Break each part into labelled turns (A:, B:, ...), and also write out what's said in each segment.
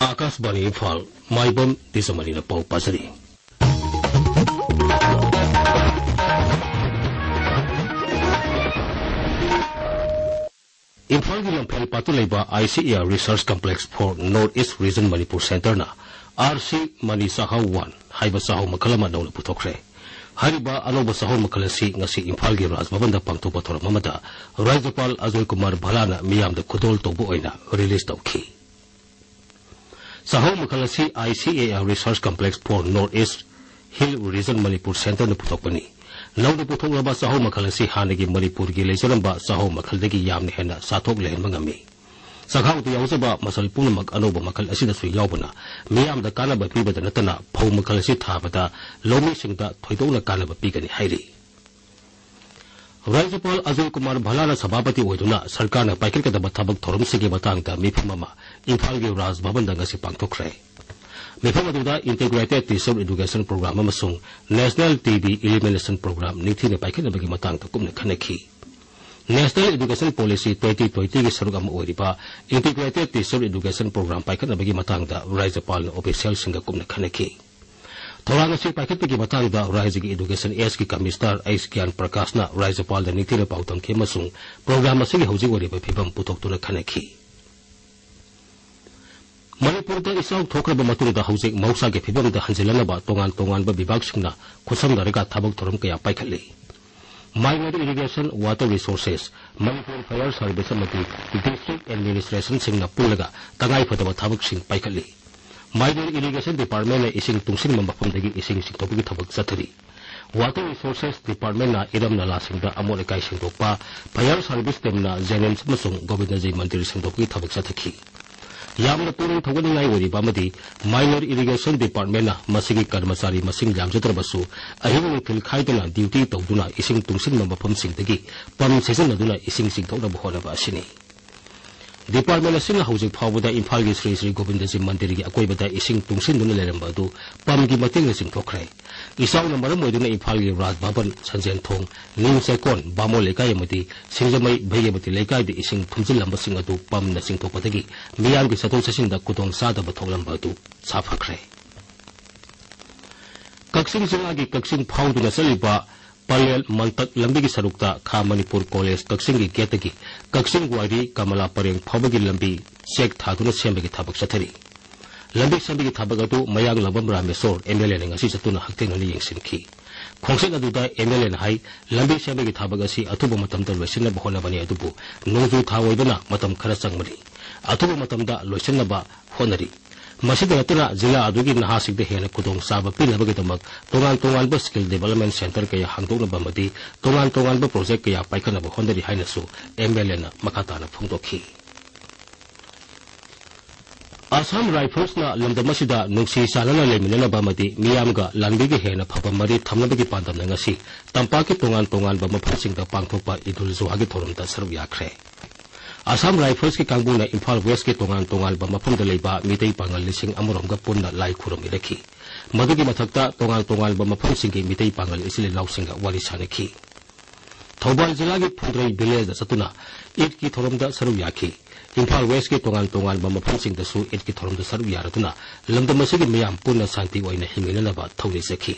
A: आकाशवाणी इम्फाल माइबम दिसमनीना पाउ पाजरी इम्फाल की लंफेल पातु लेबा ICAR research complex for north east region Manipur centre ना RC मनी साहाउ 1 हाइबा साहाउ मखल अमा नौना पुथोखरे हरिबा अनोबा साहाउ मखल असि ngasi इम्फाल की राजभवन दा पांगथोकपा थोरम अमदा राज्यपाल अजय कुमार भलाना मियामदा खुदोल तौबु ओइना रिलीज तौखी साहाउ मखल असि ICAR research complex for north east hill region Manipur centre न पुथोकपनी नौना पुथोकरबा साहाउ मखल असि हानगी मणिपुर की लेजरंबा साहाउ मखलदगी यामने हेना साथोक लेहनबा ngami सखाउदु याउजबा मसल पुनमक अनोबा मखल असिदसु याउबना मियामदा कानबा पीबदा नतना फौ मखल असि थाबदा लौमीसिंगदा थोइदौना कानबा पीगनी हाइरी राज्यपाल अजय कुमार भलाना सभापति ओइदुना सरकारना पाइखलकदबा थबक थोरमसिगे मतंगदा मिफम अमा इम्फालगी राजभवनदा ngasi पांगथोखरे मिफम अदुदा इंटीग्रेटेड टीचर एजुकेशन प्रोग्राम अमसुंग नेशनल टीबी इलिमिनेशन प्रोग्राम निथिने पाइखलबगी मतंगदा कुमना खनखी नेशनल एजुकेशन पॉलिसी 2020 की सरुक अमा ओइरिबा इंटीग्रेटेड टीचर एजुकेशन प्रोग्राम पाइखलबगी मतंगदा राज्यपाल ऑफिशियल सिंगा कुमना खनखी थोरांग असि पाइखलबगी मतंगदा राज्य की एजुकेशन एज की कमिश्नर एस ज्ञान प्रकाशना राज्यपाल दा निथिने पाउतम खेमसुंग प्रोग्राम असि हौजिक ओइरिबा फिबम पुथोक्तुना खनखी मणिपुर दा इसाउ थोखरबा मतुंगदा हौजिक मौसा के फिबम दा हंजिलनबा तोंगान तोंगानबा विभागसिंगना खुसमदरगा थबक थोरम कया पाइखलि minor irrigation water resources Manipur fire service अमदी डिस्ट्रिक्ट एडमिनिस्ट्रेशन सिंगना पुलगा तंगाई फदबा थबकसिंग पाइखलि माइनर इरिगेशन डिपार्टमेंट ने इसिंग तुंगसिनबा मफमदगी इसिंग सिंगथोपगी थबक चथरी वाटर रिसोर्सेस डिपार्टमेंट ना इरम नालासिंगदा अमोट एकाई सिंगथोपा फायर सर्विस टेमना जेनेम्स अमसुंग गोविंदजी मंदिर सिंगथोपगी थबक चथखी यामना पुरंग थोगनिंगाई ओइरिबा मदी माइनर इरिगेशन डिपार्टमेंट ना मसिगी कर्मचारी मसिंग यामजतरबसु अहिंग निथिल खाइदना ड्यूटी तौदुना इसिंग तुंगसिनबा मफमसिंगदगी पम सेजनदुना इसिंग सिंगथौनबा होनबा असिनी डिपार्टमेंट असिंग हौजिक फावबदा इम्फाल की श्री श्री गोविंदजी मंदिर की अकोइबदा इसिंग तुंगसिनदुना लेरंबा अदु पम की मतेंग सिंगथोखरे इसाउना मरम ओइदुना इम्फाल की राजभवन संजेन थोंग नीम सेकोन बामो लेकाई अमदी सिंजमई भैयबती लेकाई दि इसिंग थुमजिलंबसिंग अदु पमना सिंगथोपदगी मियाम की सतों ससिंगदा कुदोंग सादबा थोलंबा अदु साफखरे कक्सिंग जिला की कक्सिंग फाउदुना चलिबा पलेल मंतक लंबी की सरुकता खा मणिपुर कॉलेज कक्सिंग की गेट की कक्सिंग वारी कमला परेंग फाउबगी लंबी चेक थादुना सेंबगी थबक चथरी लंबी सेंबगी थबक अदु मयांग लंबम रामेश्वर MLA ने ngasi चतुना हक्तेंगनि येंसिनखी खोंसेन अदुदा MLA ने हाई लंबी सेंबगी थबक असि अथुब मतमदा लोइसिनबा होनबनि अदुबु नोजु थावइबना मतम खरा चंगमनि अथुब मतमदा लोइसिनबा होनरी मसिद नतना जिला अदुगी नहासिगदे हेन खुदोंग साबा पिनबगदमक तोंगान तोंगानबा स्किल डेवलपमेंट सेंटर कया हांगदोनबा मदी तोंगान तोंगानबा प्रोजेक्ट कया पाइखनबा होनदरी हाइनसु MLA ना मखाताना फोंदोखी असम राइफल्स ना लमदमसिदा नुंगसी सालना लेमिननबा मदी मियामगा लांबिगी हेन फबा मरी थमनबगी पांदमना ngasi तंपाकी तोंगान तोंगानबा मफमसिंगदा पांगथोकपा इदुल जुहागी थोरमदा सरुक याखरे असम राइफल्स की कांगबुना इम्फाल वेस्ट के तोंगान तोंगानबा मफमदा लेबा मितै पांगल लिसिंग अमरोमगा पुन्ना लाई खुरम इरखी मदुगी मथक्ता तोंगान तोंगानबा मफमसिंगी मितै पांगल इसिले लाउसिंगा वारी सानखी थौबाल जिला की फुंद्रई विलेज सतुना ईद की थोरमदा सरुक याखी इम्फाल वेस्ट के तोंगान तोंगानबा मफमसिंगदसु ईद की थोरमदा सरुक यारदुना लमदमसिगी मियाम पुन्ना शांति ओइना हिंगिननबा थौरि सखी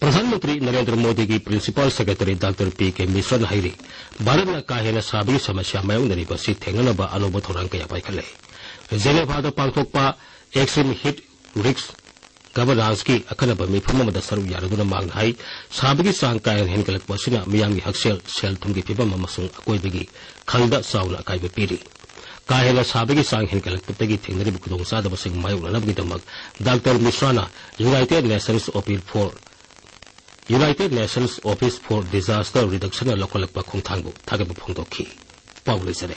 A: प्रधानमंत्री नरेंद्र मोदी की principal secretary doctor PK Mishra ने हाइरी भारत में काहेना साबी समस्या मायोंदरिबा सि थेंगनबा अनोबा थोरांग कया पाइखले जेनेभादा पांगथोकपा एक्सट्रीम हीट रिस्क गवर्नेंस की अखनबा मिफममदा सरुक यारदुना मांग हाई साबगी सांग कायन हेनगलकपसिना मियामगी हक्सेल सेल थुमगी फिबम अमसुंग अकोइबगी खंगदा साउना काइबे पीरी काहेना साबगी सांग हेनगलकपतगी थेंगनरिबा खुदोंचादबसिंग मायोंगनबगीदमक डॉक्टर मिश्राना United Nations Office for Disaster Reduction लौखलकपा खोंथांगबु थागबु फोंदोखी पाउले जरे